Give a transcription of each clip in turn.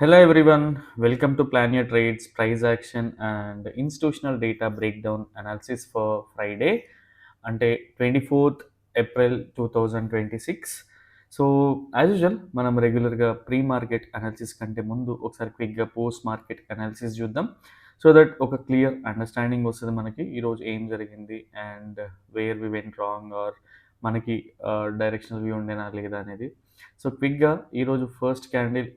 Hello everyone, welcome to Plan Your Trades, Price Action and Institutional Data Breakdown Analysis for Friday అంటే 24th April 2026. So as usual మనం రెగ్యులర్గా pre market analysis కంటే ముందు ఒకసారి క్విక్గా post market analysis చూద్దాం. So that ఒక clear understanding వస్తుంది మనకి ఈరోజు ఏం జరిగింది and where we went wrong or మనకి డైరెక్షనల్ వ్యూ ఉండేనా లేదా అనేది. సో క్విక్గా ఈరోజు ఫస్ట్ క్యాండిల్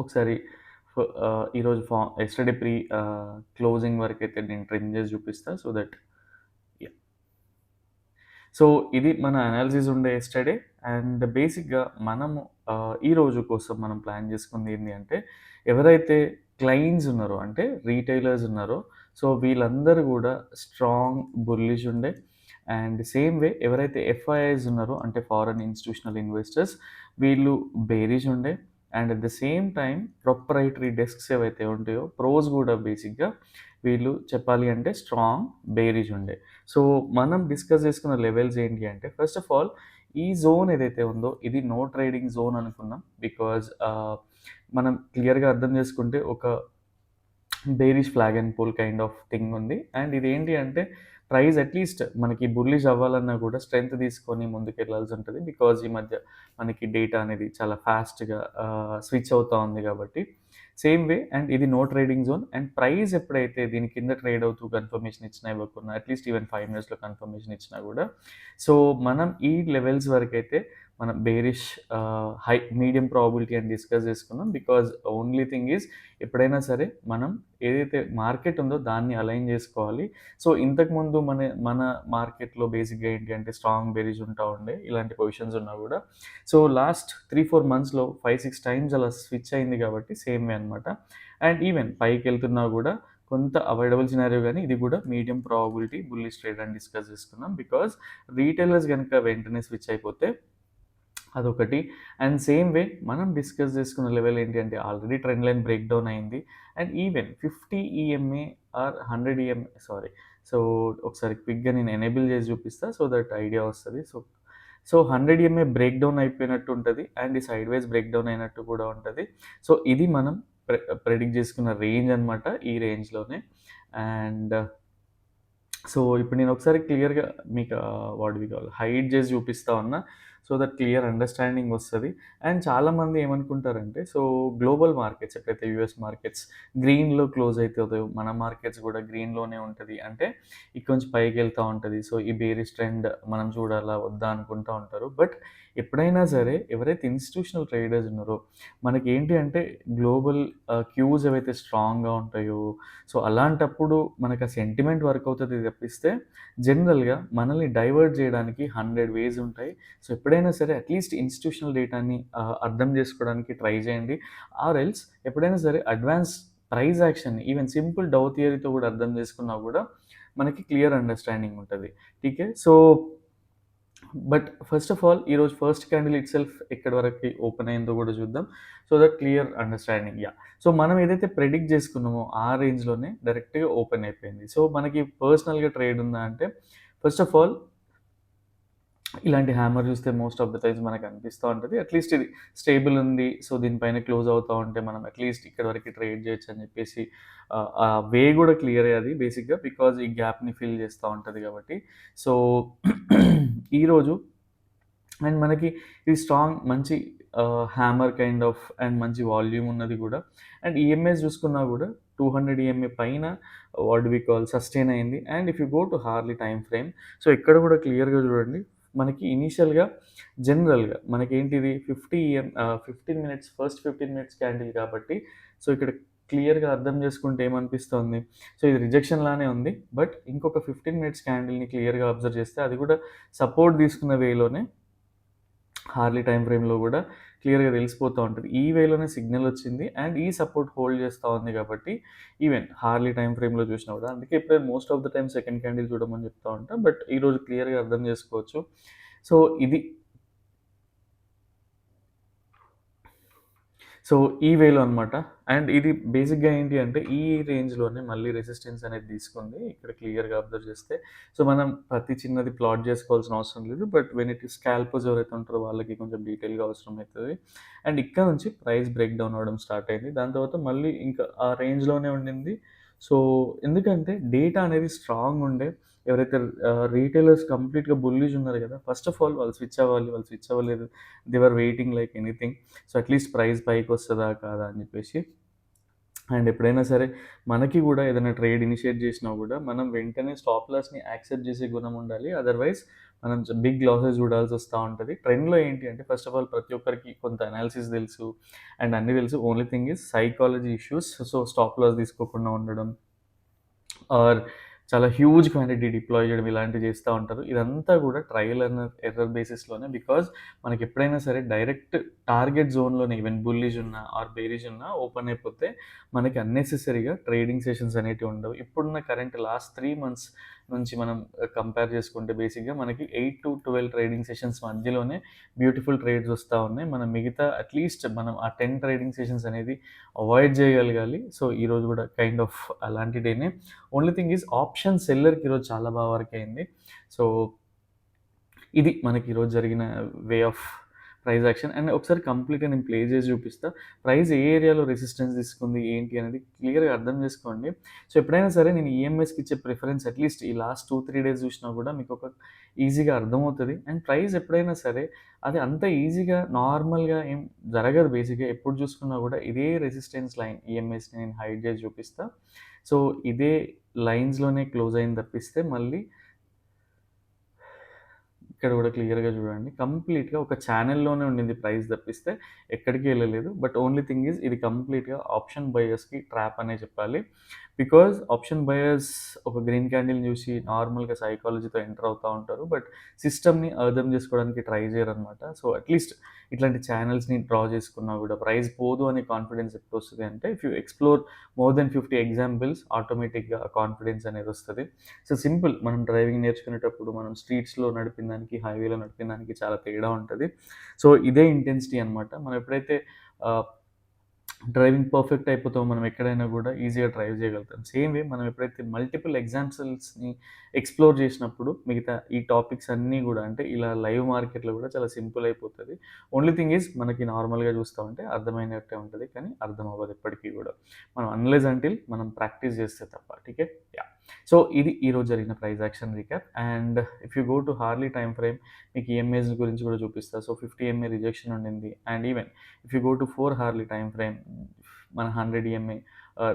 ఒకసారి ఈరోజు ఎస్టర్డే ప్రీ క్లోజింగ్ వరకు అయితే నేను ట్రెండ్ చేసి చూపిస్తా. సో దట్ సో ఇది మన అనాలిసిస్ ఉండే ఎస్టర్డే అండ్ బేసిక్గా మనము ఈ రోజు కోసం మనం ప్లాన్ చేసుకుంది ఏంటి అంటే ఎవరైతే క్లయింట్స్ ఉన్నారో అంటే రీటైలర్స్ ఉన్నారో సో వీళ్ళందరూ కూడా స్ట్రాంగ్ బుల్లిష్ ఉండే అండ్ సేమ్ వే ఎవరైతే ఎఫ్ఐఐస్ ఉన్నారో అంటే ఫారెన్ ఇన్స్టిట్యూషనల్ ఇన్వెస్టర్స్ వీళ్ళు బేరిష్ ఉండే and at the same time proprietary desks ఏవైతే ఉంటాయో ప్రోస్ కూడా బేసిక్గా వీళ్ళు చెప్పాలి అంటే స్ట్రాంగ్ బేరిష్ ఉండే. సో మనం డిస్కస్ చేసుకున్న లెవెల్స్ ఏంటి అంటే ఫస్ట్ ఆఫ్ ఆల్ ఈ జోన్ ఏదైతే ఉందో ఇది నో ట్రేడింగ్ జోన్ అనుకున్నాం. బికాజ్ మనం క్లియర్గా అర్థం చేసుకుంటే ఒక bearish flag and pole kind of thing ఉంది అండ్ ఇది ఏంటి అంటే ప్రైస్ అట్లీస్ట్ మనకి బుల్లిష్ అవ్వాలన్నా కూడా స్ట్రెంత్ తీసుకొని ముందుకు వెళ్ళాల్సి ఉంటుంది. బికాజ్ ఈ మధ్య మనకి డేటా అనేది చాలా ఫాస్ట్గా స్విచ్ అవుతూ ఉంది కాబట్టి సేమ్ వే అండ్ ఇది no trading zone and price ఎప్పుడైతే దీని కింద ట్రేడ్ అవుతూ కన్ఫర్మేషన్ ఇచ్చినా ఇవ్వకుండా అట్లీస్ట్ ఈవెన్ 5 మినిట్స్లో కన్ఫర్మేషన్ ఇచ్చినా కూడా సో మనం ఈ లెవెల్స్ వరకు అయితే మనం బేరిష్ హై మీడియం ప్రాబిలిటీ అని డిస్కస్ చేసుకున్నాం. బికాజ్ ఓన్లీ థింగ్ ఈజ్ ఎప్పుడైనా సరే మనం ఏదైతే మార్కెట్ ఉందో దాన్ని అలైన్ చేసుకోవాలి. సో ఇంతకుముందు మన మన మార్కెట్లో బేసిక్గా ఏంటి అంటే స్ట్రాంగ్ బేరిష్ ఉంటా ఉండే ఇలాంటి పొజిషన్స్ ఉన్నా కూడా సో లాస్ట్ 3-4 మంత్స్లో 5-6 టైమ్స్ అలా స్విచ్ అయింది కాబట్టి సేమ్ వే అనమాట. అండ్ ఈవెన్ పైకి వెళ్తున్నా కూడా కొంత అవాయిడబుల్ సినారియో కానీ ఇది కూడా మీడియం ప్రాబిలిటీ బుల్లిష్ ట్రేడ్ అని డిస్కస్ చేసుకున్నాం. బికాజ్ రీటైలర్స్ కనుక వెంటనే స్విచ్ అయిపోతే అదొకటి అండ్ సేమ్ వే మనం డిస్కస్ చేసుకున్న లెవెల్ ఏంటి అంటే already trend line break down అయింది and even 50 EMA or 100 EMA so ఒకసారి క్విక్గా నేను ఎనేబుల్ చేసి చూపిస్తా సో దట్ ఐడియా వస్తుంది. సో 100 ఈఎంఏ బ్రేక్ డౌన్ అయిపోయినట్టు ఉంటుంది అండ్ ఈ సైడ్ వైజ్ బ్రేక్ డౌన్ అయినట్టు కూడా ఉంటుంది. సో ఇది మనం ప్రెడిక్ట్ చేసుకున్న రేంజ్ అనమాట, ఈ రేంజ్లోనే. అండ్ సో ఇప్పుడు నేను ఒకసారి క్లియర్గా మీకు వాట్ వి కాల్ హైడ్ చేసి చూపిస్తా ఉన్నా సో దట్ క్లియర్ అండర్స్టాండింగ్ వస్తుంది. అండ్ చాలామంది ఏమనుకుంటారంటే సో గ్లోబల్ మార్కెట్స్ ఎప్పుడైతే యూఎస్ మార్కెట్స్ గ్రీన్లో క్లోజ్ అవుతుందో మన మార్కెట్స్ కూడా గ్రీన్లోనే ఉంటుంది అంటే ఇక కొంచెం పైకి వెళ్తూ ఉంటుంది. సో ఈ బేరిష్ ట్రెండ్ మనం చూడాలా వద్దా అనుకుంటూ ఉంటారు. బట్ ఎప్పుడైనా సరే ఎవరైతే ఇన్స్టిట్యూషనల్ ట్రేడర్స్ ఉన్నారో మనకి ఏంటి అంటే గ్లోబల్ క్యూస్ ఏవైతే స్ట్రాంగ్గా ఉంటాయో సో అలాంటప్పుడు మనకు ఆ సెంటిమెంట్ వర్క్ అవుతుంది తప్పిస్తే జనరల్గా మనల్ని డైవర్ట్ చేయడానికి 100 వేస్ ఉంటాయి. సో ఎప్పుడైనా సరే అట్లీస్ట్ ఇన్స్టిట్యూషనల్ డేటాని అర్థం చేసుకోవడానికి ట్రై చేయండి. ఆర్ ఎల్స్ ఎప్పుడైనా సరే advance price action even simple Dow థియరీతో కూడా అర్థం చేసుకున్నా కూడా మనకి క్లియర్ అండర్స్టాండింగ్ ఉంటుంది. టీకే so but first of all ఈరోజు ఫస్ట్ క్యాండిల్ ఇట్ సెల్ఫ్ ఎక్కడి వరకు ఓపెన్ అయిందో కూడా చూద్దాం so that clear understanding. So మనం ఏదైతే ప్రెడిక్ట్ చేసుకున్నామో ఆ రేంజ్లోనే డైరెక్ట్గా ఓపెన్ అయిపోయింది. సో మనకి పర్సనల్గా ట్రేడ్ ఉందా అంటే ఫస్ట్ ఆఫ్ ఆల్ ఇలాంటి హ్యామర్ చూస్తే మోస్ట్ ఆఫ్ ద టైమ్స్ మనకు అనిపిస్తూ ఉంటుంది అట్లీస్ట్ ఇది స్టేబుల్ ఉంది సో దీనిపైన క్లోజ్ అవుతూ ఉంటే మనం అట్లీస్ట్ ఇక్కడ వరకు ట్రేడ్ చేయొచ్చు అని చెప్పేసి ఆ వే కూడా క్లియర్ అయ్యేది బేసిక్గా బికాజ్ ఈ గ్యాప్ని ఫిల్ చేస్తూ ఉంటుంది కాబట్టి. సో ఈరోజు అండ్ మనకి ఇది స్ట్రాంగ్ మంచి హ్యామర్ కైండ్ ఆఫ్ అండ్ మంచి వాల్యూమ్ ఉన్నది కూడా. అండ్ ఈఎంఐస్ చూసుకున్నా కూడా 200 ఈఎంఐ పైన వాట్ వి కాల్ సస్టైన్ అయింది. And if you go to hourly time frame so ఇక్కడ కూడా క్లియర్గా చూడండి మనకి ఇనీషియల్గా జనరల్గా మనకేంటిది 15 మినిట్స్ ఫస్ట్ 15 మినిట్స్ క్యాండిల్ కాబట్టి సో ఇక్కడ క్లియర్గా అర్థం చేసుకుంటే ఏమనిపిస్తుంది సో ఇది రిజెక్షన్ లానే ఉంది. బట్ ఇంకొక 15 మినిట్స్ క్యాండిల్ని క్లియర్గా అబ్జర్వ్ చేస్తే అది కూడా సపోర్ట్ తీసుకున్న వేలోనే హార్లీ టైం ఫ్రేమ్లో కూడా క్లియర్గా తెలిసిపోతూ ఉంటుంది. ఈ వేలోనే సిగ్నల్ వచ్చింది అండ్ ఈ సపోర్ట్ హోల్డ్ చేస్తూ ఉంది కాబట్టి ఈవెన్ హార్లీ టైం ఫ్రేమ్లో చూసినా కూడా అందుకే ఎప్పుడైనా most of the time second candle చూడమని చెప్తా ఉంటా. బట్ ఈరోజు క్లియర్గా అర్థం చేసుకోవచ్చు. సో ఇది సో, ఈ వేలో అనమాట. అండ్ ఇది బేసిక్‌గా ఏంటి అంటే, ఈ రేంజ్‌లోనే మళ్ళీ రెసిస్టెన్స్ అనేది తీసుకుంది. ఇక్కడ క్లియర్‌గా అబ్జర్వ్ చేస్తే. సో, మనం ప్రతి చిన్నది ప్లాట్ చేసుకోవాల్సిన అవసరం లేదు. But when it is scalpers ఎవరైతే ఉంటారో వాళ్ళకి కొంచెం డీటెయిల్‌గా అవసరం అయితది. అండ్ ఇక్కడ నుంచి ప్రైస్ బ్రేక్ డౌన్ అవ్వడం స్టార్ట్ అయింది. దాని తర్వాత మళ్ళీ ఇంకా ఆ రేంజ్‌లోనే ఉండింది. సో, ఎందుకంటే డేటా అనేది స్ట్రాంగ్ ఉండే ఎవరైతే రీటైలర్స్ కంప్లీట్‌గా బుల్లిష్ ఉన్నారు గదా! ఫస్ట్ ఆఫ్ ఆల్ వాళ్ళు స్విచ్ అవ్వాలి. వాళ్ళు స్విచ్ అవ్వలేదు. They were waiting like anything. So, at least price పైకొస్తదా? కాదా? అని జెప్పేసి. అండ్ ఎప్పుడైనా సరే మనకి గూడా ఏదైనా ట్రేడ్ ఇనిషియేట్ జేసినా గూడా మనం వెంటనే స్టాప్ లాస్‌ని యాక్సెప్ట్ జేసే గుణం ఉండాలి. అదర్‌వైజ్ మనం బిగ్ లాసెస్ జూడాల్సొస్తా ఉంటది. ట్రెండ్‌లో ఏంటి అంటే ఫస్ట్ ఆఫ్ ఆల్ ప్రతి ఒక్కరికి కొంత అనాలిసిస్ దెలుసు. అండ్ అన్నీ దెలుసు. Only thing is psychology issues. So, stop loss తీసుకోకుండా ఉండడం. ఆర్ చాలా హ్యూజ్ క్వాంటిటీ డిప్లాయ్ చేయడం ఇలాంటివి చేస్తా ఉంటారు. ఇదంతా గూడా ట్రయల్ అండ్ ఎర్రర్ బేసిస్‌లోనే. బికాజ్ మనకెప్పుడైనా సరే డైరెక్ట్ టార్గెట్ జోన్‌లోనే ఈవెన్ బుల్లిష్ ఉన్నా ఆర్ బేరిష్ ఉన్నా ఓపెన్ అయిపోతే మనకి అన్నెసెసరీగా ట్రేడింగ్ సెషన్స్ అనేటివి ఉండవు. ఇప్పుడున్న కరెంట్ లాస్ట్ 3 మంత్స్ నుంచి మనం కంపేర్ చేసుకుంటే బేసిక్‌గా మనకి 8-12 ట్రేడింగ్ సెషన్స్ మధ్యలోనే బ్యూటిఫుల్ ట్రేడ్స్ వస్తా ఉన్నాయి. మనం మిగతా అట్‌లీస్ట్ మనం ఆ 10 ట్రేడింగ్ సెషన్స్ అనేది అవాయిడ్ చేయగలగాలి. సో, ఈరోజు గూడా కైండ్ ఆఫ్ అలాంటి డేనే. ఓన్లీ థింగ్ ఈజ్ ఆప్షన్ సెల్లర్‌కి ఈరోజు చాలా బాగా వర్క్ అయింది. సో, ఇది మనకి ఈరోజు జరిగిన way of price action. And ఒకసారి కంప్లీట్‌గా నేను ప్లే చేసి చూపిస్తా. ప్రైస్ ఏ ఏరియాలో రెసిస్టెన్స్ తీసుకుంది, ఏంటి అనేది క్లియర్‌గా అర్థం చేసుకోండి. సో, ఎప్పుడైనా సరే నేను ఈఎంఐస్‌కి ఇచ్చే ప్రిఫరెన్స్ అట్‌లీస్ట్ ఈ లాస్ట్ 2, 3 డేస్ చూసినా కూడా మీకు ఒక ఈజీగా అర్థమవుతది. అండ్ ప్రైస్ ఎప్పుడైనా సరే అది అంత ఈజీగా నార్మల్‌గా ఏం జరగదు బేసిక్‌గా. ఎప్పుడు చూసుకున్నా కూడా ఇదే రెసిస్టెన్స్ లైన్ ఈఎంఐస్‌ని నేను హైడ్ చేసి చూపిస్తా. సో, ఇదే లైన్స్‌లోనే క్లోజ్ అయింది తప్పిస్తే మళ్ళీ ఇక్కడ గూడా క్లియర్‌గా చూడండి. కంప్లీట్‌గా ఒక ఛానెల్‌లోనే ఉండింది ప్రైస్ తప్పిస్తే ఎక్కడికి ఎళ్ళలేదు. బట్ ఓన్లీ థింగ్ ఈజ్ ఇది కంప్లీట్‌గా ఆప్షన్ బయర్స్‌కి ట్రాప్ అనే చెప్పాలి. బికాజ్ ఆప్షన్ బయర్స్ ఒక గ్రీన్ క్యాండిల్‌ని చూసి నార్మల్‌గా సైకాలజీతో ఎంటర్ అవుతా ఉంటారు. బట్ సిస్టమ్‌ని అర్థం చేసుకోవడానికి ట్రై చేయరనమాట. సో, అట్‌లీస్ట్ ఇట్లాంటి ఛానెల్స్‌ని డ్రా చేసుకున్నా గూడా ప్రైస్ పోదు అనే కాన్ఫిడెన్స్ ఎప్పుడొస్తది అంటే if you explore more than 50 examples ఆటోమేటిక్‌గా ఆ కాన్ఫిడెన్స్ అనేది వస్తది. సో, సింపుల్ మనం డ్రైవింగ్ నేర్చుకునేటప్పుడు మనం స్ట్రీట్స్‌లో నడిపిన దానికి, హైవేలో నడిపిన దానికి చాలా తేడా ఉంటది. సో, ఇదే ఇంటెన్సిటీ అనమాట. మనం ఎప్పుడైతే ఆహ్, డ్రైవింగ్ పర్ఫెక్ట్ అయిపోతామో మనం ఎక్కడైనా గూడా ఈజీగా డ్రైవ్ చేయగలుగుతాం. సేమ్ వే మనం ఎప్పుడైతే మల్టిపుల్ ఎగ్జాంపుల్స్‌ని ఎక్స్‌ప్లోర్ చేసినప్పుడు మిగతా ఈ టాపిక్స్ అన్నీ గూడా అంటే ఇలా లైవ్ మార్కెట్‌లో గూడా చాలా సింపుల్ అయిపోతది. ఓన్లీ థింగ్ ఈజ్ మనకి నార్మల్‌గా చూస్తా ఉంటే అర్థమైనట్టే ఉంటది. కానీ అర్థం అవ్వదు ఎప్పటికి గూడా. మనం అన్‌లెస్ అంటిల్ మనం ప్రాక్టీస్ చేస్తే తప్ప. ఠీకే? యాహ్! సో, ఇది ఈరోజు జరిగిన price action recap. And if you go to hourly time frame మీకు ఈఎంఐస్ గురించి కూడా చూపిస్తా. సో, 50 ఎంఏ రిజెక్షన్ ఉండింది. And even if you go to 4 hourly time frame మన 100 ఈఎంఐ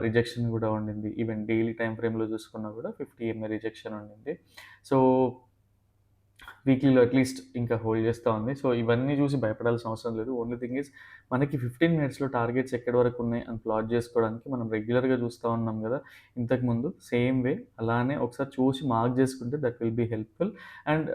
రిజెక్షన్ కూడా ఉండింది. ఈవెన్ డైలీ టైమ్ ఫ్రేమ్‌లో చూసుకున్నా కూడా 50 ఎంఏ రిజెక్షన్ ఉండింది. సో, వీక్లీలో అట్‌లీస్ట్ ఇంకా హోల్డ్ చేస్తా ఉంది. సో, ఇవన్నీ చూసి భయపడాల్సిన అవసరం లేదు. ఓన్లీ థింగ్ ఈజ్ మనకి 15 మినిట్స్‌లో టార్గెట్స్ ఎక్కడి వరకు ఉన్నాయి అని ప్లాట్ చేసుకోవడానికి మనం రెగ్యులర్‌గా చూస్తా ఉన్నాం గదా! ఇంతకుముందు సేమ్ వే అలానే ఒకసారి చూసి మార్క్ చేసుకుంటే that will be helpful. And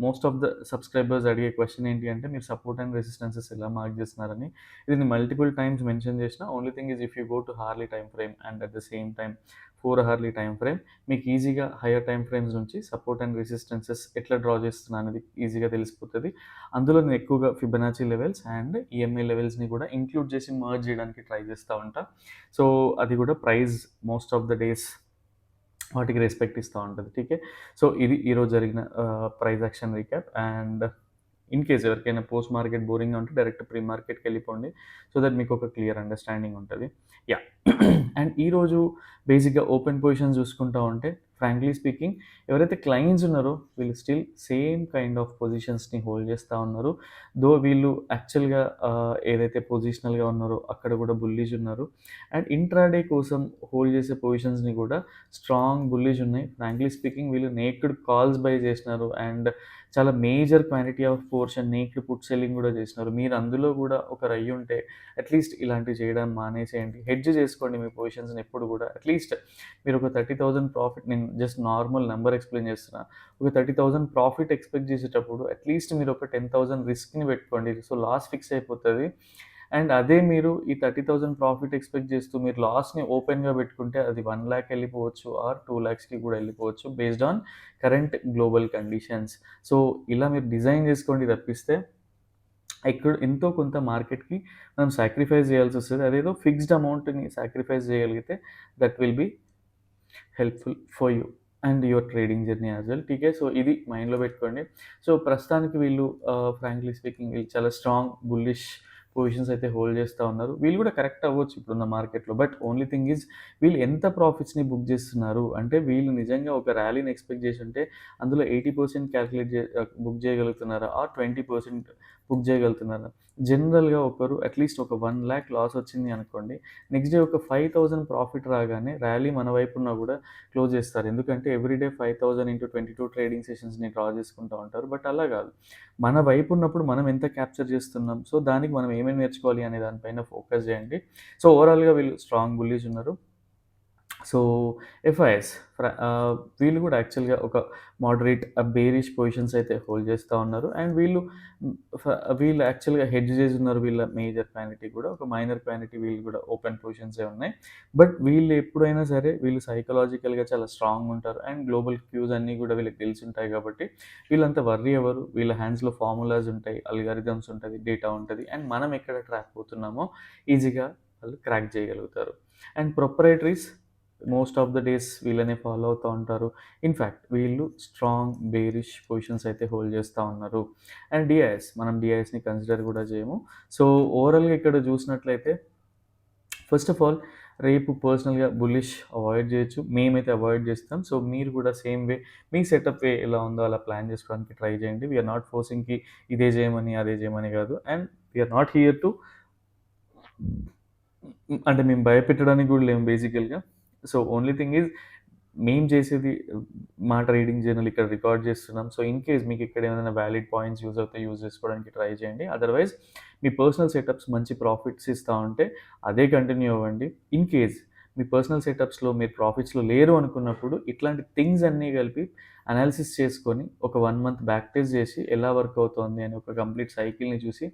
most of the subscribers అడిగే క్వెషన్ ఏంటి అంటే మీరు సపోర్ట్ అండ్ రెసిస్టెన్సెస్ ఎలా మార్క్ చేస్తున్నారని. ఇది నేను మల్టిపుల్ టైమ్స్ మెన్షన్ చేసిన. Only thing is if you go to hourly time frame and at the same time 4 hourly time frame మీకు ఈజీగా హైయర్ టైమ్ ఫ్రేమ్స్ నుంచి సపోర్ట్ అండ్ రెసిస్టెన్సెస్ ఎట్లా draw చేస్తున్నా అనేది ఈజీగా తెలిసిపోతది. అందులో నేను ఎక్కువగా ఫిబొనాచి లెవెల్స్ అండ్ ఈఎంఐ లెవెల్స్‌ని కూడా ఇంక్లూడ్ చేసి మెర్జ్ చేయడానికి ట్రై చేస్తా ఉంటా. సో, అది కూడా price most of the days వాటికి రెస్పెక్ట్ ఇస్తా ఉంటది. ఠీకే. సో, ఇది ఈరోజు జరిగిన price action recap. And in case ఎవరికైనా పోస్ట్ మార్కెట్ బోరింగ్‌గా ఉంటే డైరెక్ట్ ప్రీ మార్కెట్‌కెళ్ళిపోండి. సో దట్ మీకు ఒక క్లియర్ అండర్‌స్టాండింగ్ ఉంటది. యాహ్! అండ్ ఈరోజు బేసిక్‌గా ఓపెన్ పొజిషన్స్ చూసుకుంటా ఉంటే ఫ్రాంక్లీ స్పీకింగ్ ఎవరైతే క్లయింట్స్ ఉన్నారో వీళ్ళు స్టిల్ సేమ్ కైండ్ ఆఫ్ పొజిషన్స్‌ని హోల్డ్ చేస్తా ఉన్నారు. దో వీళ్ళు యాక్చువల్‌గా ఏదైతే పొజిషనల్‌గా ఉన్నారో అక్కడ కూడా బుల్లిష్ ఉన్నారు. అండ్ ఇంట్రాడే కోసం హోల్డ్ చేసే పొజిషన్స్‌ని కూడా స్ట్రాంగ్ బుల్లిష్ ఉన్నాయి. ఫ్రాంక్లీ స్పీకింగ్ వీళ్ళు నేక్డ్ కాల్స్ బై చేసినారు. అండ్ చాలా major quantity of portion naked put selling కూడా చేసినారు. మీరు అందులో కూడా ఒకరయ్యుంటే అట్‌లీస్ట్ ఇలాంటివి చేయడం మానేసేయండి. హెడ్జ్ చేసుకోండి మీ పొజిషన్స్‌ని ఎప్పుడు కూడా. అట్‌లీస్ట్ మీరు ఒక 30,000 ప్రాఫిట్ నేను జస్ట్ నార్మల్ నంబర్ ఎక్స్‌ప్లెయిన్ చేస్తున్నా. ఒక 30,000 ప్రాఫిట్ ఎక్స్‌పెక్ట్ చేసేటప్పుడు అట్‌లీస్ట్ మీరు ఒక 10,000 రిస్క్‌ని పెట్టుకోండి. సో, లాస్ ఫిక్స్ అయిపోతది. అండ్ అదే మీరు ఈ 30,000 ప్రాఫిట్ ఎక్స్‌పెక్ట్ చేస్తూ మీరు లాస్‌ని ఓపెన్‌గా పెట్టుకుంటే అది 1,00,000 ఎళ్ళిపోవచ్చు ఆర్ 2,00,000కి కూడా ఎళ్ళిపోవచ్చు based on current global conditions. So, ఇలా మీరు డిజైన్ చేసుకోండి తప్పిస్తే ఎంతో కొంత మార్కెట్‌కి మనం సాక్రిఫైస్ చేయాల్సొస్తది. అదేదో ఫిక్స్డ్ అమౌంట్‌ని సాక్రిఫైస్ చేయగలిగితే that will be helpful for you and your trading journey as well. ఠీకే. సో, ఇది మైండ్‌లో పెట్టుకోండి. సో, ప్రస్తుతానికి వీళ్ళు ఫ్రాంక్లీ స్పీకింగ్ వీళ్ళు చాలా స్ట్రాంగ్ బుల్లిష్ పొజిషన్స్ అయితే హోల్డ్ చేస్తా ఉన్నారు. వీళ్ళు కూడా కరెక్ట్ అవ్వచ్చు ఇప్పుడున్న మార్కెట్‌లో. బట్ ఓన్లీ థింగ్ ఈజ్ వీళ్ళు ఎంత ప్రాఫిట్స్‌ని బుక్ చేస్తున్నారు అంటే వీళ్ళు నిజంగా ఒక ర్యాలీని ఎక్స్‌పెక్ట్ చేసుంటే అందులో 80% బుక్ చేయగలుగుతున్నారా? ఆర్ 20% బుక్ చేయగలుగుతున్నారా? జనరల్‌గా ఒకరు అట్‌లీస్ట్ ఒక 1,00,000 లాస్ వచ్చింది అనుకోండి. నెక్స్ట్ డే ఒక 5,000 ప్రాఫిట్ రాగానే ర్యాలీ మన వైపున్నా కూడా క్లోజ్ చేస్తారు. ఎందుకంటే ఎవ్రీడే 5,000 ఇంటూ 22 ట్రేడింగ్ సెషన్స్‌ని డ్రా చేసుకుంటా ఉంటారు. బట్ అలా కాదు. మన వైపు ఉన్నప్పుడు మనం ఎంత క్యాప్చర్ చేస్తున్నాం, సో దానికి మనం ఏమేమి నేర్చుకోవాలి అనే దానిపైన ఫోకస్ చేయండి. సో ఓవరాల్‌గా వీళ్ళు స్ట్రాంగ్ బుల్లిష్ ఉన్నారు. సో, ఎఫ్ఐఎస్ వీళ్ళు కూడా యాక్చువల్‌గా ఒక మోడరేట్ బేరిష్ పొజిషన్స్ అయితే హోల్డ్ చేస్తా ఉన్నారు. అండ్ హ్మ్, ఫ వీళ్ళు యాక్చువల్‌గా హెడ్జ్ చేసి ఉన్నారు. వీళ్ళ మేజర్ క్వాంటిటీ కూడా ఒక మైనర్ క్వాంటిటీ వీళ్ళు కూడా ఓపెన్ పొజిషన్సే ఉన్నాయి. బట్ వీళ్ళు ఎప్పుడైనా సరే వీళ్ళు సైకలాజికల్‌గా చాలా స్ట్రాంగ్ ఉంటారు. అండ్ గ్లోబల్ క్యూస్ అన్నీ కూడా వీళ్ళకి తెలిసుంటాయి కాబట్టి వీళ్ళంత వర్రీ అవ్వరు. వీళ్ళ హ్యాండ్స్‌లో ఫార్ములాస్ ఉంటాయి, అల్గారిథమ్స్ ఉంటది, డేటా ఉంటది. అండ్ మనం ఎక్కడ ట్రాక్ పోతున్నామో ఈజీగా వాళ్ళు క్రాక్ చేయగలుగుతారు. And proprietaries most of the days వీళ్ళనే ఫాలో అవుతూ ఉంటారు. ఇన్‌ఫాక్ట్ వీళ్ళు స్ట్రాంగ్ బేరిష్ పొజిషన్స్ అయితే హోల్డ్ చేస్తా ఉన్నారు. అండ్ డిఐఎస్ మనం డిఐఎస్‌ని కన్సిడర్ కూడా చేయము. సో, ఓవరాల్‌గా ఇక్కడ చూసినట్లయితే ఫస్ట్ ఆఫ్ ఆల్ రేపు పర్సనల్‌గా బుల్లిష్ అవాయిడ్ చేయొచ్చు. మేమైతే అవాయిడ్ చేస్తాం. సో, మీరు కూడా సేమ్ వే మీ సెటప్ వే ఎలా ఉందో అలా ప్లాన్ చేసుకోవడానికి ట్రై చేయండి. వి ఆర్ నాట్ ఫోర్సింగ్‌కి ఇదే చేయమని, అదే చేయమని కాదు. And we are not here to అంటే మేము భయపెట్టడానికి గూడా లేము బేసికల్‌గా. సో, ఓన్లీ థింగ్ ఈజ్ మేము చేసేది మా ట్రేడింగ్ జర్నల్ ఇక్కడ రికార్డ్ చేస్తున్నాం. సో, ఇన్ కేస్ మీకు ఇక్కడ ఏమైనా వాలిడ్ పాయింట్స్ యూజ్ అవుతే యూజ్ చేసుకోవడానికి ట్రై చేయండి. అదర్‌వైజ్ మీ పర్సనల్ సెటప్స్ మంచి ప్రాఫిట్స్ ఇస్తా ఉంటే అదే కంటిన్యూ అవ్వండి. ఇన్ కేస్ మీ పర్సనల్ సెటప్స్‌లో మీరు ప్రాఫిట్స్‌లో లేరు అనుకున్నప్పుడు ఇట్లాంటి థింగ్స్ అన్నీ కలిపి అనాలిసిస్ చేసుకొని ఒక 1 మంత్ బ్యాక్ టెస్ట్ చేసి ఎలా వర్క్ అవుతోంది అని ఒక కంప్లీట్ సైకిల్‌ని చూసి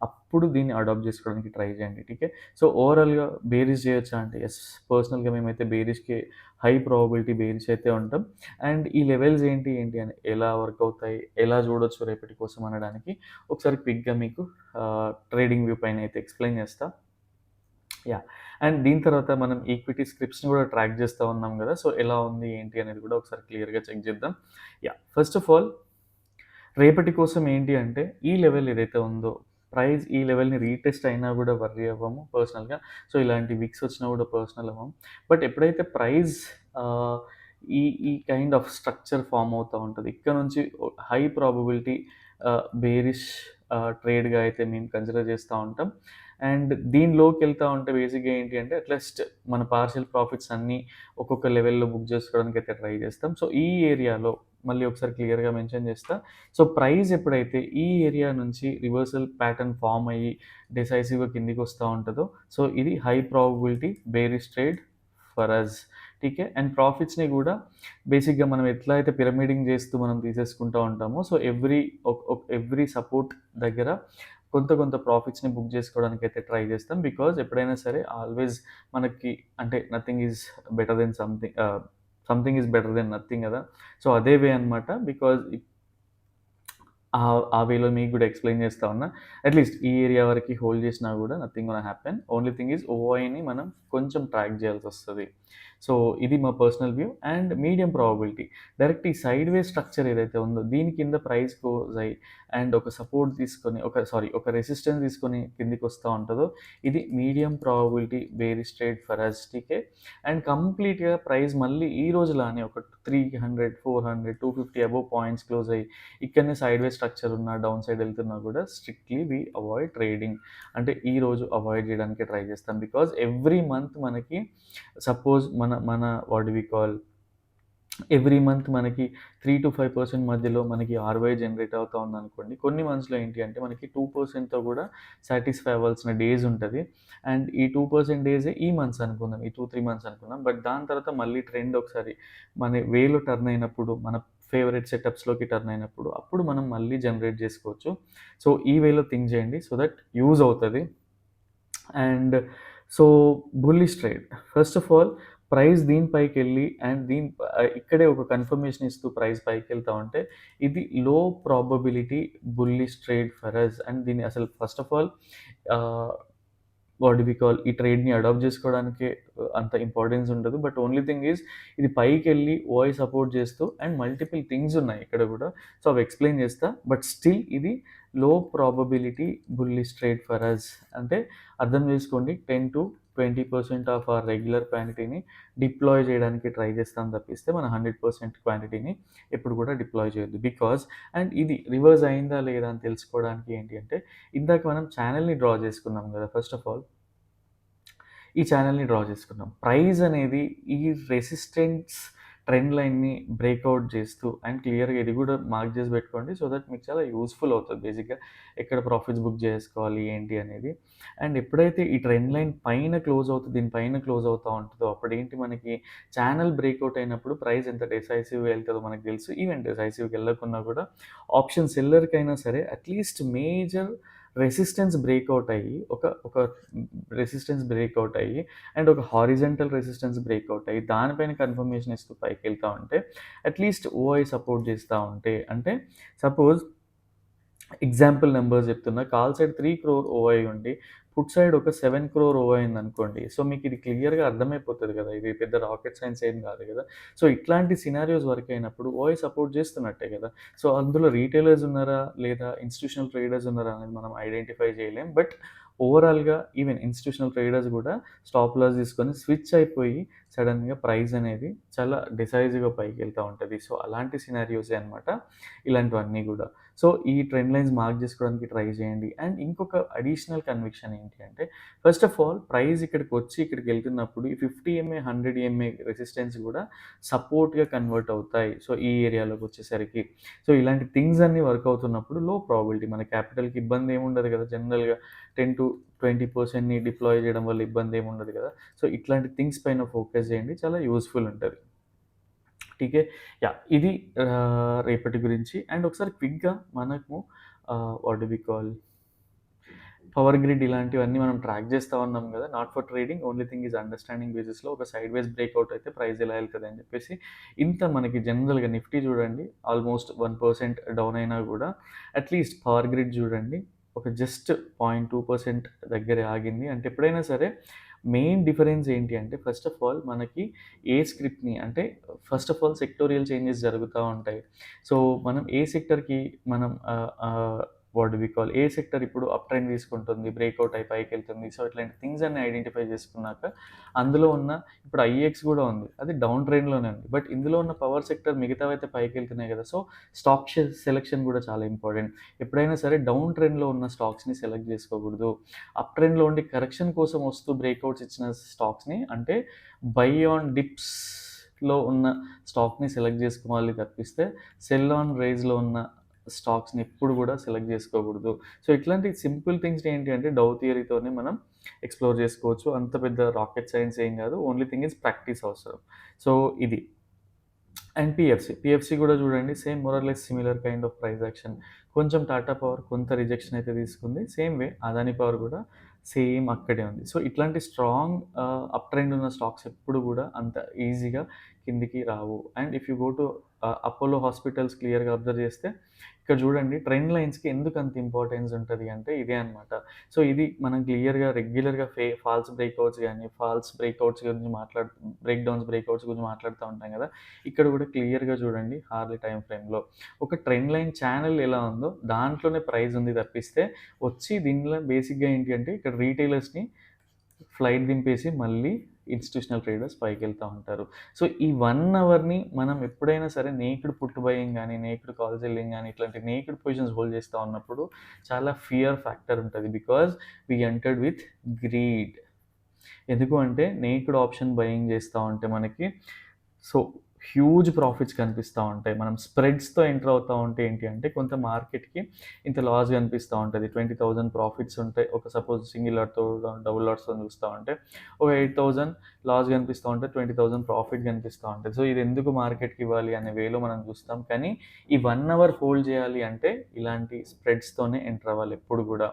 అప్పుడు దీన్ని అడాప్ట్ చేసుకోవడానికి ట్రై చేయండి. ఠీకే. సో, ఓవరాల్‌గా బేరీస్ చేయొచ్చా అంటే యెస్. పర్సనల్‌గా మేమైతే బేరీస్‌కి హై ప్రాబబిలిటీ బేరీస్ అయితే ఉంటాం. అండ్ ఈ లెవెల్స్ ఏంటి, ఏంటి అని ఎలా వర్క్ అవుతాయి, ఎలా చూడొచ్చు రేపటి కోసం అనడానికి ఒకసారి క్విక్‌గా మీకు ట్రేడింగ్ వ్యూ పైన అయితే ఎక్స్‌ప్లెయిన్ చేస్తా. యాహ్! అండ్ దీని తర్వాత మనం ఈక్విటీ స్క్రిప్ట్స్‌ని కూడా ట్రాక్ చేస్తా ఉన్నాం గదా! సో, ఎలా ఉంది, ఏంటి అనేది కూడా ఒకసారి క్లియర్‌గా చెక్ చేద్దాం. యాహ్! ఫస్ట్ ఆఫ్ ఆల్ రేపటి కోసం ఏంటి అంటే, ఈ లెవెల్ ఏదైతే ఉందో, ప్రైస్ ఈ లెవెల్‌ని రీటెస్ట్ అయినా గూడా వర్రీ అవ్వము పర్సనల్‌గా. సో, ఇలాంటి విక్స్ వచ్చినా గూడా పర్సనల్ అవ్వము. బట్ ఎప్పుడైతే ప్రైస్ ఆహ్, ఈ ఈ కైండ్ ఆఫ్ స్ట్రక్చర్ ఫార్మ్ అవుతా ఉంటది. ఇక్కడ నుంచి హై ప్రాబబిలిటీ బేరిష్ ట్రేడ్‌గా అయితే మేము కన్సిడర్ చేస్తా ఉంటాం. అండ్ దీనిలోకెళ్తా ఉంటే బేసిక్‌గా ఏంటి అంటే, అట్‌లీస్ట్ మన పార్షియల్ ప్రాఫిట్స్ అన్నీ ఒక్కొక్క లెవెల్‌లో బుక్ చేసుకోవడానికి అయితే ట్రై చేస్తాం. సో, ఈ ఏరియాలో మళ్ళీ ఒకసారి క్లియర్‌గా మెన్షన్ చేస్తా. సో, ప్రైస్ ఎప్పుడైతే ఈ ఏరియా నుంచి రివర్సల్ ప్యాటర్న్ ఫార్మ్ అయ్యి డిసైసివ్‌గా కిందికొస్తా ఉంటదో, సో, ఇది high probability bearish trade for us. ఠీకే. అండ్ ప్రాఫిట్స్‌ని గూడా బేసిక్‌గా మనం ఎట్లా అయితే పిరమిడింగ్ చేస్తూ మనం తీసేసుకుంటా ఉంటామో, సో, ఎవ్రీ సపోర్ట్ దగ్గర కొంత కొంత ప్రాఫిట్స్‌ని బుక్ చేసుకోవడానికైతే ట్రై చేస్తాం. బికాజ్ ఎప్పుడైనా సరే ఆల్వేస్ మనకి అంటే nothing is better than something is better than nothing గదా! సో, అదే వే అనమాట. బికాజ్ ఆ వేలో మీకు గూడా ఎక్స్‌ప్లెయిన్ చేస్తా ఉన్నా. అట్‌లీస్ట్ ఈ ఏరియా వరకి హోల్డ్ చేసినా గూడా nothing gonna happen. Only thing is ఓఐని మనం కొంచెం ట్రాక్ చేయాల్సొస్తది. సో, ఇది మా personal view. And medium probability direct ఈ సైడ్‌వేస్ స్ట్రక్చర్ ఏదైతే ఉందో దీని కింద ప్రైస్ క్లోజ్ అయ్యి అండ్ ఒక సపోర్ట్ తీసుకొని ఒక రెసిస్టెన్స్ తీసుకొని కిందికొస్తా ఉంటదో ఇది medium probability bearish trade for us. టీకే. అండ్ కంప్లీట్‌గా ప్రైస్ మళ్ళీ ఈ రోజులానే ఒక 300, 400, 250 అబోవ్ పాయింట్స్ క్లోజ్ అయ్యి ఇక్కడనే సైడ్‌వేస్ స్ట్రక్చర్ ఉన్న డౌన్ సైడ్ వెళ్తున్నా కూడా స్ట్రిక్ట్‌లీ వి అవాయిడ్ ట్రేడింగ్. అంటే ఈరోజు అవాయిడ్ చేయడానికి ట్రై చేస్తాం. బికాజ్ ఎవ్రీ మంత్ మనకి సపోజ్ మన మన what do we call every month మనకి 3-5% మధ్యలో మనకి ఆర్‌ఓఐ జనరేట్ అవుతా ఉందనుకోండి. కొన్ని మంత్స్‌లో ఏంటి అంటే మనకి 2%తో కూడా సాటిస్ఫై అవ్వాల్సిన డేస్ ఉంటది. అండ్ ఈ 2% డేసే ఈ మంత్స్ అనుకుందాం. ఈ 2, 3 మంత్స్ అనుకుందాం. బట్ దాని తర్వాత మళ్ళీ ట్రెండ్ ఒకసారి మన వేలో టర్న్ అయినప్పుడు, మన ఫేవరెట్ సెటప్స్‌లోకి టర్న్ అయినప్పుడు, అప్పుడు మనం మళ్ళీ జనరేట్ చేసుకోవచ్చు. సో, ఈ వేలో థింక్ చేయండి. సో దట్ యూజ్ అవుతది. And so, bullish trade. First of all price దీని పైకెళ్ళి అండ్ ఇక్కడే ఒక కన్ఫర్మేషన్ ఇస్తూ ప్రైస్ పైకెళ్తా ఉంటే ఇది low probability bullish trade for us. And దీన్ని అసలు first of all what do we call ఈ ట్రేడ్‌ని అడాప్ట్ జేసుకోవడానికి అంత ఇంపార్టెన్స్ ఉండదు. బట్ ఓన్లీ థింగ్ ఈజ్ ఇది పైకెళ్ళి ఓఐ సపోర్ట్ చేస్తూ అండ్ మల్టిపుల్ థింగ్స్ ఉన్నాయి ఇక్కడ గూడా. సో, అవి ఎక్స్‌ప్లెయిన్ చేస్తా. బట్ స్టిల్ ఇది low probability bullish trade for us. అంటే అర్థం చేసుకోండి 10-20% ఆఫ్ అవర్ రెగ్యులర్ క్వాంటిటీని డిప్లాయ్ చేయడానికి ట్రై చేస్తాం తప్పిస్తే మన 100% క్వాంటిటీని ఎప్పుడు కూడా డిప్లాయ్ చేయొద్దు. బికాజ్ అండ్ ఇది రివర్స్ అయిందా లేదా అని తెలుసుకోవడానికి ఏంటి అంటే ఇందాక మనం ఛానెల్‌ని డ్రా చేసుకున్నాం గదా! ఫస్ట్ ఆఫ్ ఆల్ ఈ ఛానెల్‌ని డ్రా చేసుకున్నాం. ప్రైస్ అనేది ఈ రెసిస్టెన్స్ ట్రెండ్ లైన్‌ని బ్రేక్‌ఔట్ చేస్తూ అండ్ క్లియర్‌గా ఇది కూడా మార్క్ చేసి పెట్టుకోండి. సో దట్ మీకు చాలా యూజ్‌ఫుల్ అవుతది బేసిక్‌గా ఎక్కడ ప్రాఫిట్స్ బుక్ చేసుకోవాలి ఏంటి అనేది. అండ్ ఎప్పుడైతే ఈ ట్రెండ్ లైన్ పైన క్లోజ్ అవుతది, దీని పైన క్లోజ్ అవుతా ఉంటదో అప్పుడేంటి మనకి ఛానెల్ బ్రేక్‌ఔట్ అయినప్పుడు ప్రైస్ ఎంత డిసైసివ్‌గా ఎళ్తదో మనకు తెలుసు. ఈవెన్ డిసైసివ్‌గా ఎళ్ళకున్నా కూడా ఆప్షన్ సెల్లర్‌కైనా సరే అట్‌లీస్ట్ మేజర్ రెసిస్టెన్స్ బ్రేక్‌ఔట్ అయ్యి ఒక రెసిస్టెన్స్ బ్రేక్‌ఔట్ అయ్యి అండ్ ఒక హారిజాంటల్ రెసిస్టెన్స్ బ్రేక్‌ఔట్ అయ్యి దానిపైన కన్ఫర్మేషన్ ఇస్తూ పైకెళ్తా ఉంటే అట్‌లీస్ట్ ఓఐ సపోర్ట్ చేస్తా ఉంటే అంటే సపోజ్ ఎగ్జాంపుల్ నంబర్స్ చెప్తున్నా. కాల్ సైడ్ 3 క్రోర్ ఓఐ ఉండి, పుట్ సైడ్ ఒక 7 క్రోర్ ఓఐ ఉందనుకోండి. సో, మీకిది క్లియర్‌గా అర్థమైపోతది కదా! ఇది పెద్ద రాకెట్ సైన్స్ ఏం కాదు కదా! సో, ఇట్లాంటి సినారియోస్ వర్క్ అయినప్పుడు ఓఐ సపోర్ట్ చేస్తున్నట్టే కదా! సో, అందులో రిటైలర్స్ ఉన్నారా? లేదా ఇన్‌స్టిట్యూషనల్ ట్రేడర్స్ ఉన్నారా? అనేది మనం ఐడెంటిఫై చేయలేం. బట్ ఓవరాల్‌గా ఈవెన్ ఇన్‌స్టిట్యూషనల్ ట్రేడర్స్ కూడా స్టాప్ లాస్ తీసుకొని స్విచ్ అయిపోయి సడెన్‌గా ప్రైస్ అనేది చాలా డిసైసివ్‌గా పైకెళ్తా ఉంటది. సో, అలాంటి సినారియోసే అనమాట ఇలాంటివన్నీ గూడా. సో, ఈ ట్రెండ్ లైన్స్ మార్క్ చేసుకోవడానికి ట్రై చేయండి. అండ్ ఇంకొక అడిషనల్ కన్విక్షన్ ఏంటి అంటే, ఫస్ట్ ఆఫ్ ఆల్ ప్రైస్ ఇక్కడికొచ్చి ఇక్కడికెళ్తున్నప్పుడు ఈ 50 ఎంఏ, 100 ఎంఏ రెసిస్టెన్స్ గూడా సపోర్ట్‌గా కన్వర్ట్ అవుతాయి. సో, ఈ ఏరియాలోకొచ్చేసరికి. సో, ఇలాంటి థింగ్స్ అన్నీ వర్క్ అవుతున్నప్పుడు లో ప్రాబబిలిటీ మన క్యాపిటల్‌కి ఇబ్బంది ఏముండదు కదా! జనరల్‌గా 10-20%ని డిప్లాయ్ చేయడం వల్ల ఇబ్బంది ఏముండదు కదా! సో, ఇట్లాంటి థింగ్స్ పైన ఫోకస్ చేయండి. చాలా యూజ్‌ఫుల్ ఉంటది. ఠీకే. యాహ్! ఇది రేపటి గురించి. అండ్ ఒకసారి క్విక్‌గా మనము what do we call Power Grid ఇలాంటివన్నీ మనం ట్రాక్ చేస్తా ఉన్నాం గదా! Not for trading only thing is understanding బేసిస్‌లో ఒక సైడ్‌వేస్ బ్రేక్‌ఔట్ అయితే ప్రైస్ ఎలా ఎళ్తది అని చెప్పేసి ఇంత మనకి జనరల్‌గా నిఫ్టీ చూడండి ఆల్మోస్ట్ 1% డౌన్ అయినా గూడా అట్‌లీస్ట్ పవర్ గ్రిడ్ చూడండి ఒక జస్ట్ 0.2% దగ్గరే ఆగింది. అంటే ఎప్పుడైనా సరే మెయిన్ డిఫరెన్స్ ఏంటి అంటే ఫస్ట్ ఆఫ్ ఆల్ మనకి ఏ స్క్రిప్ట్‌ని అంటే first of all sectorial changes జరుగుతా ఉంటాయి. సో, మనం ఏ సెక్టర్‌కి మనం వాట్ డు వి కాల్ ఏ సెక్టర్ ఇప్పుడు అప్ ట్రెండ్ తీసుకుంటుంది, బ్రేక్‌ఔట్ అయి పైకెళ్తుంది. సో, ఇట్లాంటి థింగ్స్ అన్నీ ఐడెంటిఫై చేసుకున్నాక అందులో ఉన్న ఇప్పుడు ఐఎక్స్ గూడా ఉంది. అది డౌన్ ట్రెండ్‌లోనే ఉంది. బట్ ఇందులో ఉన్న పవర్ సెక్టర్ మిగతావైతే పైకెళ్తున్నాయి గదా! సో, స్టాక్ సెలక్షన్ గూడా చాలా ఇంపార్టెంట్. ఎప్పుడైనా సరే డౌన్ ట్రెండ్‌లో ఉన్న స్టాక్స్‌ని సెలెక్ట్ చేసుకోకూడదు. అప్ ట్రెండ్‌లో ఉండి కరెక్షన్ కోసం వస్తూ బ్రేక్‌ఔట్స్ ఇచ్చిన స్టాక్స్‌ని అంటే బై ఆన్ డిప్స్‌లో ఉన్న స్టాక్‌ని సెలెక్ట్ చేసుకోవాలి తప్పిస్తే సెల్ ఆన్ రైజ్‌లో ఉన్న స్టాక్స్‌ని ఎప్పుడు గూడా సెలెక్ట్ జేసుకోకూడదు. సో, ఇట్లాంటి సింపుల్ థింగ్స్ ఏంటి అంటే డౌ థియరీతోనే మనం ఎక్స్‌ప్లోర్ జేసుకోవచ్చు. అంత పెద్ద రాకెట్ సైన్స్ ఏం గాదు. ఓన్లీ థింగ్ ఈజ్ ప్రాక్టీస్ అవసరం. సో, ఇది. అండ్ పిఎఫ్‌సి గూడా చూడండి same more or less similar kind of price action. కొంచెం టాటా పవర్ కొంత రిజెక్షన్ అయితే తీసుకుంది. సేమ్ వే అదాని పవర్ గూడా సేమ్ అక్కడే ఉంది. సో, ఇట్లాంటి స్ట్రాంగ్ అప్ ట్రెండ్ ఉన్న స్టాక్స్ ఎప్పుడు గూడా అంత ఈజీగా కిందికి రావు. And if you go to Apollo Hospitals క్లియర్‌గా అబ్జర్వ్ చేస్తే ఇక్కడ చూడండి ట్రెండ్ లైన్స్‌కి ఎందుకు అంత ఇంపార్టెన్స్ ఉంటది అంటే ఇదే అన్నమాట. సో, ఇది మనం క్లియర్‌గా రెగ్యులర్‌గా ఫాల్స్ బ్రేక్‌ఔట్స్ గాని, ఫాల్స్ బ్రేక్‌ఔట్స్ గురించి బ్రేక్‌ఔట్స్ గురించి మాట్లాడుతా ఉంటాం గదా! ఇక్కడ కూడా క్లియర్‌గా చూడండి హార్లీ టైమ్ ఫ్రేమ్‌లో. ఒక ట్రెండ్ లైన్ ఛానెల్ ఎలా ఉందో దాంట్లోనే ప్రైస్ ఉంది తప్పిస్తే వచ్చి దీనిలో బేసిక్‌గా ఏంటి అంటే ఇక్కడ రీటైలర్స్‌ని ఫ్లైట్ దింపేసి మళ్ళీ ఇన్‌స్టిట్యూషనల్ ట్రేడర్స్ పైకెళ్తా ఉంటారు. సో, ఈ 1 అవర్‌ని మనం ఎప్పుడైనా సరే నేక్డ్ పుట్ బయింగ్ గాని, నేక్డ్ కాల్ సెల్లింగ్ గాని ఇట్లాంటి నేక్డ్ పొజిషన్స్ హోల్డ్ చేస్తా ఉన్నప్పుడు చాలా ఫియర్ ఫ్యాక్టర్ ఉంటది. Because we entered with greed. ఎందుకు అంటే నేక్డ్ ఆప్షన్ బయింగ్ చేస్తా ఉంటే మనకి సో, హ్యూజ్ ప్రాఫిట్స్ కనిపిస్తా ఉంటాయి. మనం స్ప్రెడ్స్‌తో ఎంటర్ అవుతా ఉంటే ఏంటి అంటే కొంత మార్కెట్‌కి ఇంత లాస్ కనిపిస్తా ఉంటది. 20,000 ప్రాఫిట్స్ ఉంటాయి. ఒక సపోజ్ సింగిల్ లాట్‌తో డబుల్ లాట్స్‌తోని చూస్తా ఉంటే ఒక 8,000 లాస్ కనిపిస్తా ఉంటే 20,000 ప్రాఫిట్ కనిపిస్తా ఉంటది. సో, ఇది ఎందుకు మార్కెట్‌కి ఇవ్వాలి అనే వేలో మనం చూస్తాం. కానీ ఈ 1 అవర్ హోల్డ్ చేయాలి అంటే ఇలాంటి స్ప్రెడ్స్‌తోనే ఎంటర్ అవ్వాలి ఎప్పుడు గూడా.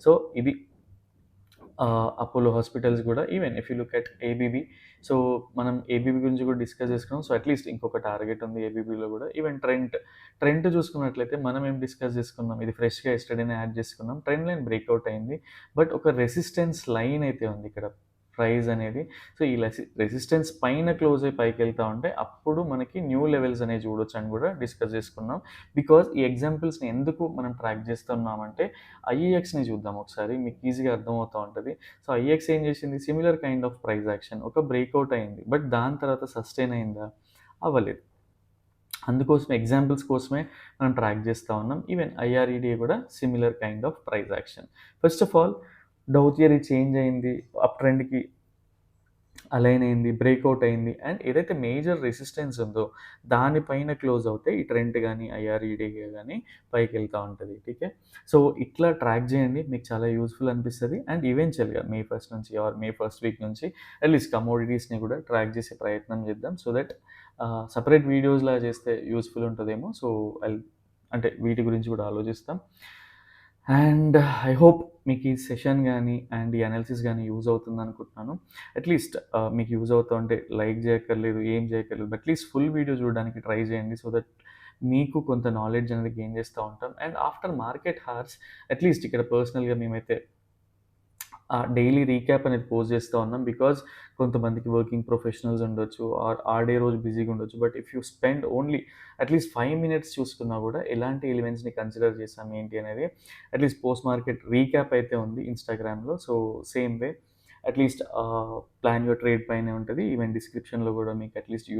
సో, ఇది అపోలో హాస్పిటల్స్ గూడా even if you look at ABB. So, మనం ఏబీబీ గురించి కూడా డిస్కస్ చేసుకున్నాం. సో, అట్‌లీస్ట్ ఇంకొక టార్గెట్ ఉంది ఏబీబీలో గూడా. ఈవెన్ ట్రెంట్ చూసుకున్నట్లయితే మనం ఏం డిస్కస్ చేసుకున్నాం. ఇది ఫ్రెష్‌గా యెస్టర్‌డేనే యాడ్ చేసుకున్నాం. ట్రెండ్ లైన్ బ్రేక్‌ఔట్ అయింది. బట్ ఒక రెసిస్టెన్స్ లైన్ అయితే ఉంది ఇక్కడ ప్రైస్ అనేది. సో, ఈ రెసిస్టెన్స్ పైన క్లోజ్ అయ్యి పైకెళ్తా ఉంటే అప్పుడు మనకి న్యూ లెవెల్స్ అనేవి చూడొచ్చని గూడా డిస్కస్ చేసుకున్నాం. బికాజ్ ఈ ఎగ్జాంపుల్స్‌ని ఎందుకు మనం ట్రాక్ చేస్తున్నామంటే ఐఈఎక్స్‌ని చూద్దాం ఒకసారి. మీకు ఈజీగా అర్థమవుతా ఉంటది. సో, ఐఈఎక్స్ ఏం చేసింది? Similar kind of price action. ఒక బ్రేక్‌ఔట్ అయింది. బట్ దాని తర్వాత సస్టైన్ అయిందా? అవ్వలేదు. అందుకోసం ఎగ్జాంపుల్స్ కోసమే మనం ట్రాక్ చేస్తా ఉన్నాం. ఈవెన్ ఐఆర్ఈడీఏ కూడా similar kind of price action. First of all dough theory change అయింది. అప్ ట్రెండ్‌కి అలైన్ అయింది, బ్రేక్‌ఔట్ అయింది. అండ్ ఏదైతే మేజర్ రెసిస్టెన్స్ ఉందో దానిపైన క్లోజ్ అవుతే ఈ ట్రెండ్ గాని, ఐఆర్ఈడీఏ గాని పైకెళ్తా ఉంటది. ఠీకే. సో, ఇట్లా ట్రాక్ చేయండి. మీకు చాలా యూజ్‌ఫుల్ అనిపిస్తది. అండ్ ఈవెంచువల్‌గా మే 1 నుంచి ఆర్ మే ఫస్ట్ వీక్ నుంచి అట్‌లీస్ట్ కమోడిటీస్‌ని కూడా ట్రాక్ చేసే ప్రయత్నం చేద్దాం. సో దట్ సెపరేట్ వీడియోస్‌లా చేస్తే యూజ్‌ఫుల్ ఉంటదేమో. సో, అంటే వీటి గురించి కూడా ఆలోచిస్తాం. అండ్ ఐ హోప్ మీకు ఈ సెషన్ గానీ, అండ్ ఈ అనాలిసిస్ గానీ యూజ్ అవుతుందనుకుంటున్నాను. అట్‌లీస్ట్ మీకు యూజ్ అవుతా ఉంటే లైక్ చేయక్కర్లేదు, ఏం చేయక్కర్లేదు. అట్‌లీస్ట్ ఫుల్ వీడియో చూడడానికి ట్రై చేయండి. సో దట్ మీకు కొంత నాలెడ్జ్ అనేది గెయిన్ చేస్తా ఉంటాం. And after market hours at least ఇక్కడ పర్సనల్‌గా మేమైతే డైలీ రీక్యాప్ అనేది పోస్ట్ చేస్తా ఉన్నాం. బికాజ్ కొంతమందికి వర్కింగ్ ప్రొఫెషనల్స్ ఉండొచ్చు ఆర్ ఆ డే రోజు బిజీగా ఉండొచ్చు. But if you spend only at least 5 minutes చూసుకున్నా కూడా ఎలాంటి ఎలిమెంట్స్‌ని కన్సిడర్ చేసాం ఏంటి అనేది అట్‌లీస్ట్ పోస్ట్ మార్కెట్ రీక్యాప్ అయితే ఉంది ఇన్‌స్టాగ్రామ్‌లో. So, same way at least plan your trade పైనే ఉంటది. ఈవెన్ డిస్క్రిప్షన్‌లో కూడా మీకు అట్‌లీస్ట్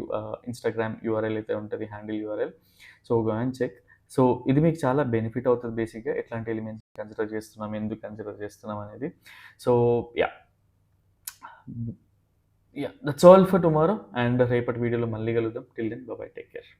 ఇన్‌స్టాగ్రామ్ యూఆర్ఎల్ అయితే ఉంటది. Handle URL. So, go and check. So, ఇది మీకు చాలా బెనిఫిట్ అవుతది బేసిక్‌గా. ఎట్లాంటి ఎలిమెంట్స్ కన్సిడర్ చేస్తున్నాం, ఎందుకు కన్సిడర్ చేస్తున్నాం అనేది. So, yeah! Yeah! That's all for tomorrow. And రేపటి వీడియోలో మళ్ళీ కలుద్దాం. Till then bye bye. Take care.